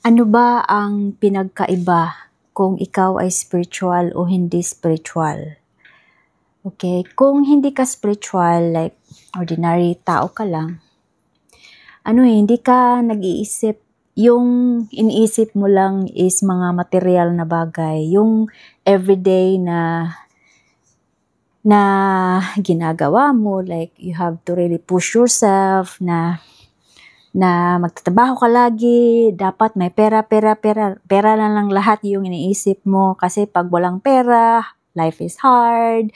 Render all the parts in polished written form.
Ano ba ang pinagkaiba kung ikaw ay spiritual o hindi spiritual? Okay, kung hindi ka spiritual, like ordinary tao ka lang, hindi ka nag-iisip, yung iniisip mo lang is mga material na bagay, yung everyday na ginagawa mo, like you have to really push yourself na magtatrabaho ka lagi, dapat may pera na lang lahat yung iniisip mo kasi pag walang pera, life is hard,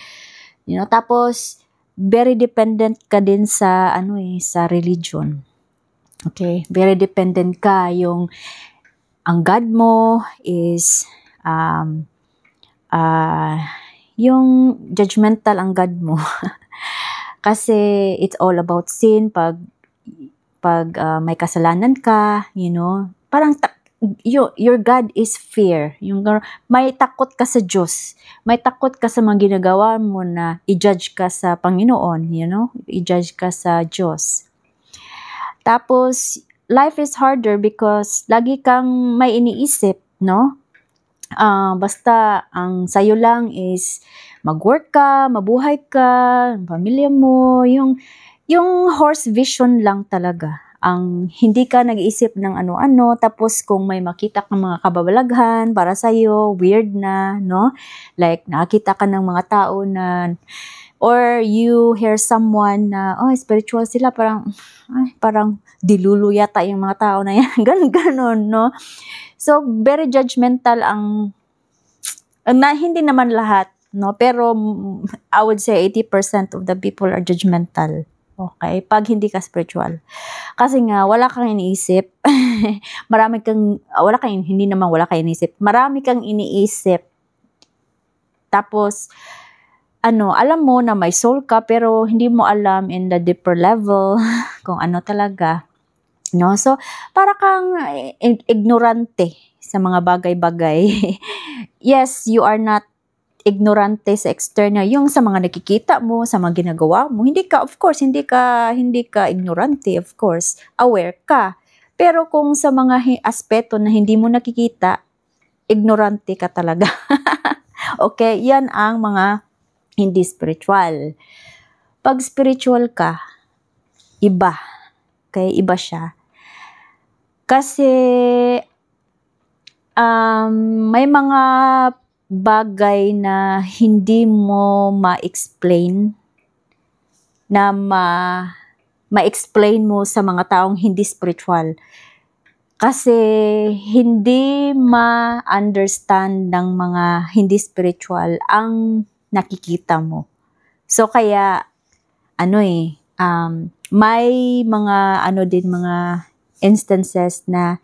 tapos very dependent ka din sa sa religion. Okay, very dependent ka, yung ang God mo is yung judgmental ang God mo. Kasi it's all about sin. Pag may kasalanan ka, parang your God is fear. May takot ka sa Diyos. May takot ka sa mga ginagawa mo na i-judge ka sa Panginoon, i-judge ka sa Diyos. Tapos, life is harder because lagi kang may iniisip, no? Basta ang sayo lang is mag-work ka, mabuhay ka, pamilya mo, yung horse vision lang talaga. Ang hindi ka nag-iisip ng ano-ano, tapos kung may makita kang mga kababalaghan para sa'yo, weird na, no? Like, nakakita ka ng mga tao na, or you hear someone na, spiritual sila, parang dilulu yata yung mga tao na yan. Ganon, no? So, very judgmental hindi naman lahat, no? Pero, I would say 80% of the people are judgmental. Okay? Pag hindi ka spiritual. Kasi nga, wala kang iniisip. Marami kang iniisip. Tapos, alam mo na may soul ka, pero hindi mo alam in the deeper level kung ano talaga. No? So, para kang ignorante sa mga bagay-bagay. Yes, you are not ignorante sa external, yung sa mga nakikita mo, sa mga ginagawa mo. Hindi ka ignorante, of course. Aware ka. Pero kung sa mga aspeto na hindi mo nakikita, ignorante ka talaga. Okay, yan ang mga hindi spiritual. Pag spiritual ka, iba. Okay, iba siya. Kasi, may mga bagay na hindi mo ma-explain, na ma-explain mo sa mga taong hindi spiritual. Kasi hindi ma-understand ng mga hindi spiritual ang nakikita mo. So kaya, may mga mga instances na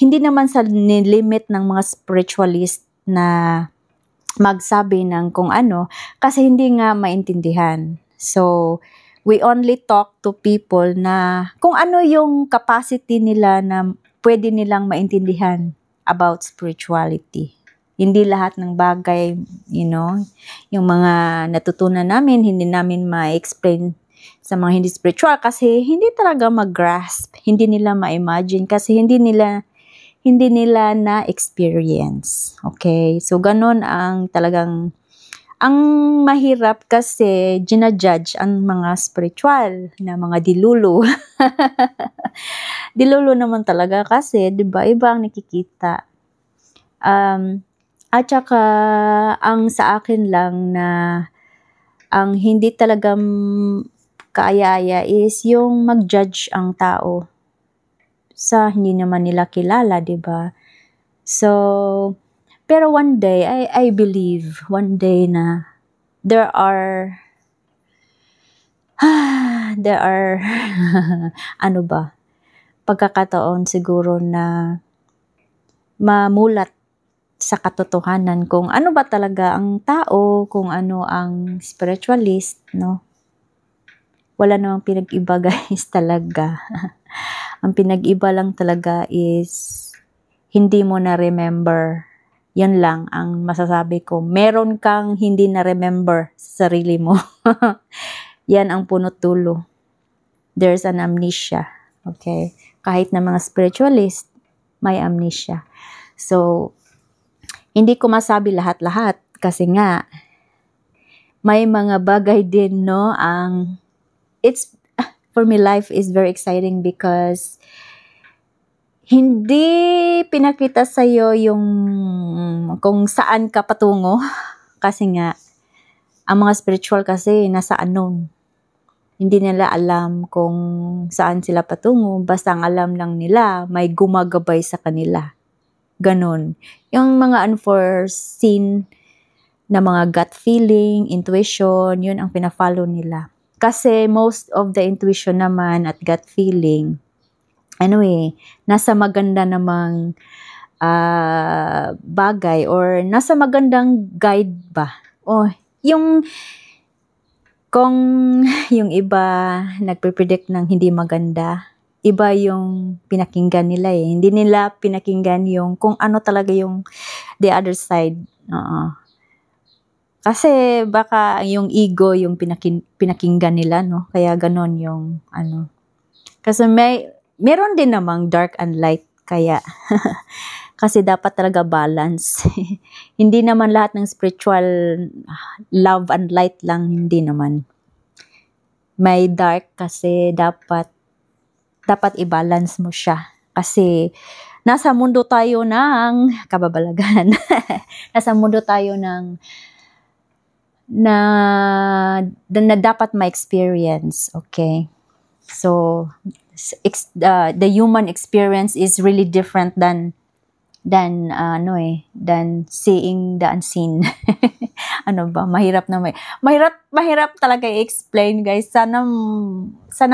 hindi naman sa limit ng mga spiritualist na magsabi ng kung ano, kasi hindi nga maintindihan. So, we only talk to people na kung ano yung capacity nila na pwede nilang maintindihan about spirituality. Hindi lahat ng bagay, yung mga natutunan namin, hindi namin ma-explain sa mga hindi spiritual kasi hindi talaga mag-grasp, hindi nila ma-imagine kasi hindi nila na-experience. Okay? So, ganun ang talagang, ang mahirap kasi ginajudge ang mga spiritual na mga dilulu. Dilulu naman talaga kasi, diba, iba ang nakikita. At saka, ang sa akin lang na, ang hindi talaga kaaya-aya is yung mag-judge ang tao sa hindi naman nila kilala, diba? So, pero one day, I believe, one day na there are pagkakataon siguro na mamulat sa katotohanan kung ano ba talaga ang tao, kung ano ang spiritualist, no? Wala namang pinag-iba, guys, talaga. Ang pinag-iba lang talaga is hindi mo na-remember. Yan lang ang masasabi ko. Meron kang hindi na-remember sa sarili mo. Yan ang punot dulo. There's an amnesia. Okay? Kahit na mga spiritualist, may amnesia. So, hindi ko masabi lahat-lahat kasi nga, may mga bagay din, no, for me, life is very exciting because hindi pinakita sa'yo yung kung saan ka patungo. Kasi nga, ang mga spiritual kasi nasa unknown. Hindi nila alam kung saan sila patungo. Basta ang alam lang nila, may gumagabay sa kanila. Ganon. Yung mga unforeseen na mga gut feeling, intuition, yun ang pina-follow nila. Kasi most of the intuition naman at gut feeling, nasa maganda namang bagay or nasa magandang guide ba? Kung yung iba nagpe-predict ng hindi maganda, iba yung pinakinggan nila eh. Hindi nila pinakinggan yung kung ano talaga yung the other side. Kasi baka yung ego yung pinakinggan nila, no? Kaya ganon yung Kasi meron din namang dark and light, kaya kasi dapat talaga balance. Hindi naman lahat ng spiritual love and light lang, hindi naman. May dark kasi dapat i-balance mo siya. Kasi nasa mundo tayo ng kababalagan. Nasa mundo tayo na dapat ma-experience, okay? So, the human experience is really different than seeing the unseen. Mahirap talaga i-explain, guys. Sana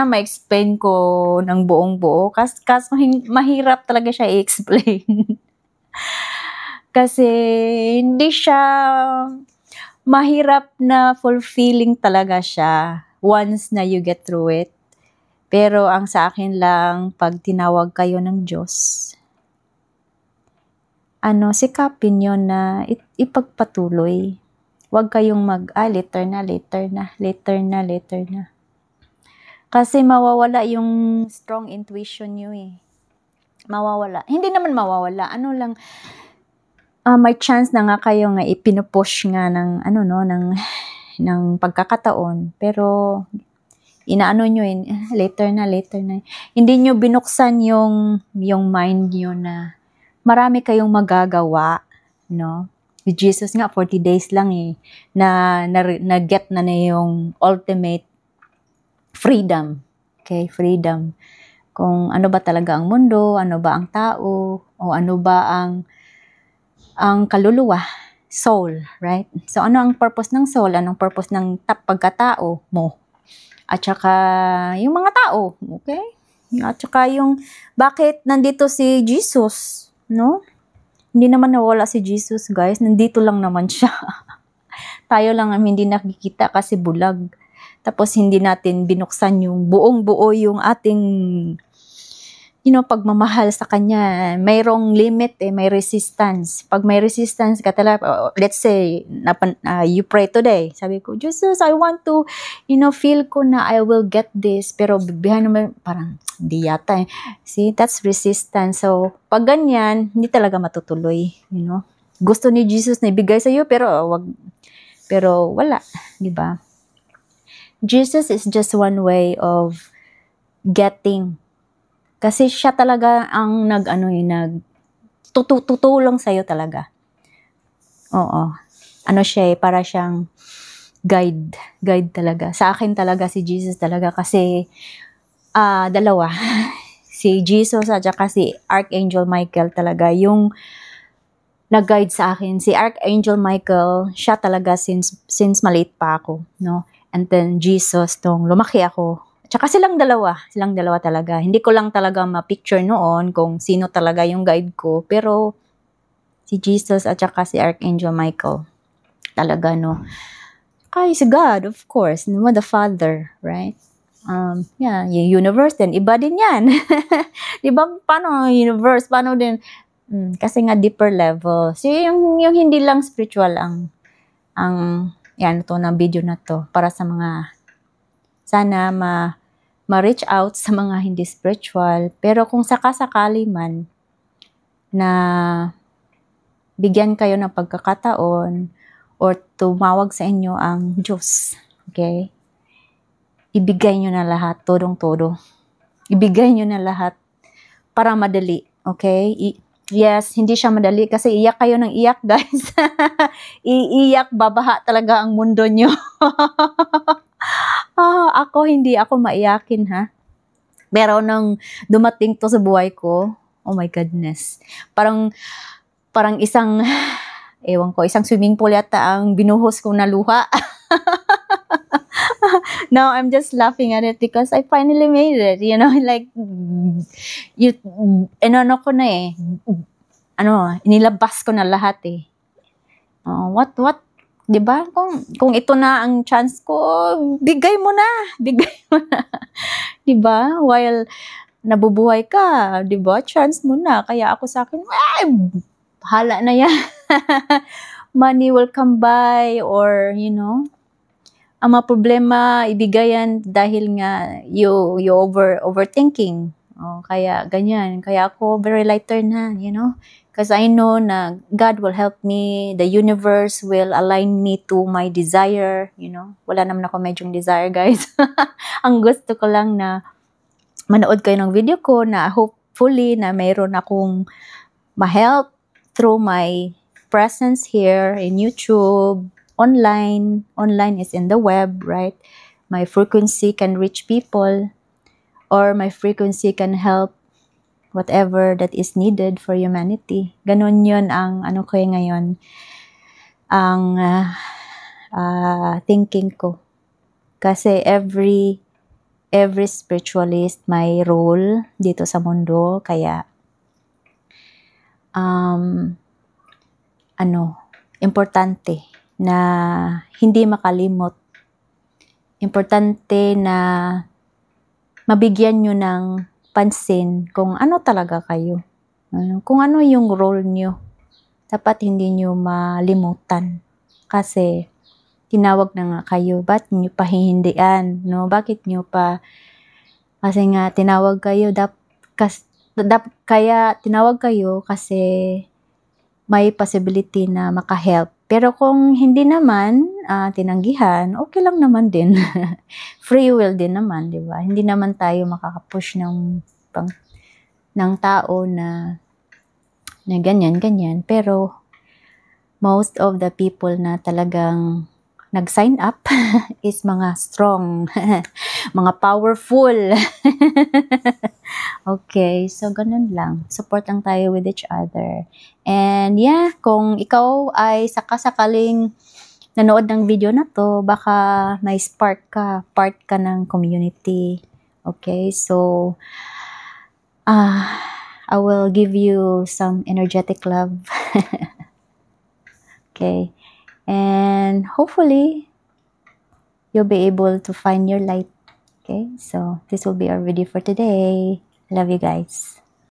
ma-explain ko ng buong buo. Kasi mahirap talaga siya i-explain. Kasi hindi siya mahirap na fulfilling talaga siya once na you get through it. Pero ang sa akin lang, pag tinawag kayo ng Diyos, sikapin nyo na ipagpatuloy. Huwag kayong later na. Kasi mawawala yung strong intuition nyo eh. Mawawala. Hindi naman mawawala. May chance na nga kayo nga ipinupush nga ng pagkakataon. Pero inaano nyo later na. Hindi nyo binuksan yung mind nyo na marami kayong magagawa, no? With Jesus nga, 40 days lang na-get na yung ultimate freedom. Okay, freedom. Kung ano ba talaga ang mundo, ano ba ang tao, o ano ba ang kaluluwa, soul, right? So, ano ang purpose ng soul? Anong purpose ng pagkatao mo? At saka, yung mga tao, okay? At saka yung, bakit nandito si Jesus? No? Hindi naman nawala si Jesus, guys. Nandito lang naman siya. Tayo lang ang hindi nakikita kasi bulag. Tapos hindi natin binuksan yung buong-buo yung ating pagmamahal sa Kanya. Mayroong limit may resistance. Pag may resistance ka talaga, let's say, you pray today. Sabi ko, Jesus, I want to, feel ko na I will get this. Pero behind naman, parang, di yata. See, that's resistance. So, pag ganyan, hindi talaga matutuloy. Gusto ni Jesus na ibigay sa'yo, pero wala. Diba? Jesus is just one way of getting. Kasi siya talaga ang tutulong sa'yo talaga. Oo. Siya para siyang guide talaga. Sa akin talaga si Jesus talaga kasi dalawa. Si Jesus at saka si Archangel Michael talaga yung nag-guide sa akin. Si Archangel Michael, siya talaga since maliit pa ako, no? And then Jesus, nung lumaki ako. Tsaka silang dalawa talaga. Hindi ko lang talaga ma-picture noon kung sino talaga yung guide ko. Pero si Jesus at saka si Archangel Michael. Talaga, no? Kaya si God, of course. The Father, right? Yung universe din. Iba din yan. Diba? Paano universe? Paano din? Kasi nga deeper level. So, yung hindi lang spiritual ang yan, ito na video na to. Para sa mga sana ma-reach out sa mga hindi spiritual. Pero kung sakasakali man na bigyan kayo ng pagkakataon or tumawag sa inyo ang Diyos, okay? Ibigay nyo na lahat, todong-todo. Ibigay nyo na lahat para madali, okay? Yes, hindi siya madali kasi iyak kayo ng iyak, guys. Iiyak, babaha talaga ang mundo nyo. Ako, hindi ako maiyakin, ha? Pero nang dumating to sa buhay ko, oh my goodness. Parang isang, ewan ko, isang swimming pool yata ang binuhos kong na luha. Now I'm just laughing at it because I finally made it, you know, like, ano ko na eh, inilabas ko na lahat eh. What, diba? Kung ito na ang chance ko, bigay mo na. Diba? While nabubuhay ka, diba? Chance mo na. Kaya ako sa akin, bahala na yan. Money will come by or, you know, ang mga problema, ibigayan dahil nga you overthinking. Kaya ganyan. Kaya ako very lighter na, you know. Because I know na God will help me, the universe will align me to my desire, you know. Wala naman ako medyong desire, guys. Ang gusto ko lang na manood kayo ng video ko na hopefully na mayroon akong ma-help through my presence here in YouTube, online is in the web, right? My frequency can reach people or my frequency can help whatever that is needed for humanity. Ganon yun ang ano ko ngayon, ang thinking ko. Kasi every spiritualist may role dito sa mundo, kaya importante na hindi makalimot. Importante na mabigyan nyo ng pansin kung ano talaga kayo. Kung ano yung role nyo. Dapat hindi nyo malimutan. Kasi tinawag na nga kayo. Ba't nyo pa hihindian? No? Bakit nyo pa? Kasi nga tinawag kayo. Kaya tinawag kayo kasi may possibility na makahelp. Pero kung hindi naman tinanggihan, okay lang naman din. Free will din naman, di ba? Hindi naman tayo makakapush ng tao na ganyan. Pero most of the people na talagang nag-sign up is mga strong, mga powerful. Okay, so ganun lang. Support lang tayo with each other. And yeah, kung ikaw ay sakasakaling nanood ng video na to, baka may spark ka, part ka ng community. Okay, so I will give you some energetic love. Okay, and hopefully you'll be able to find your light. Okay, so this will be our video for today. Love you guys.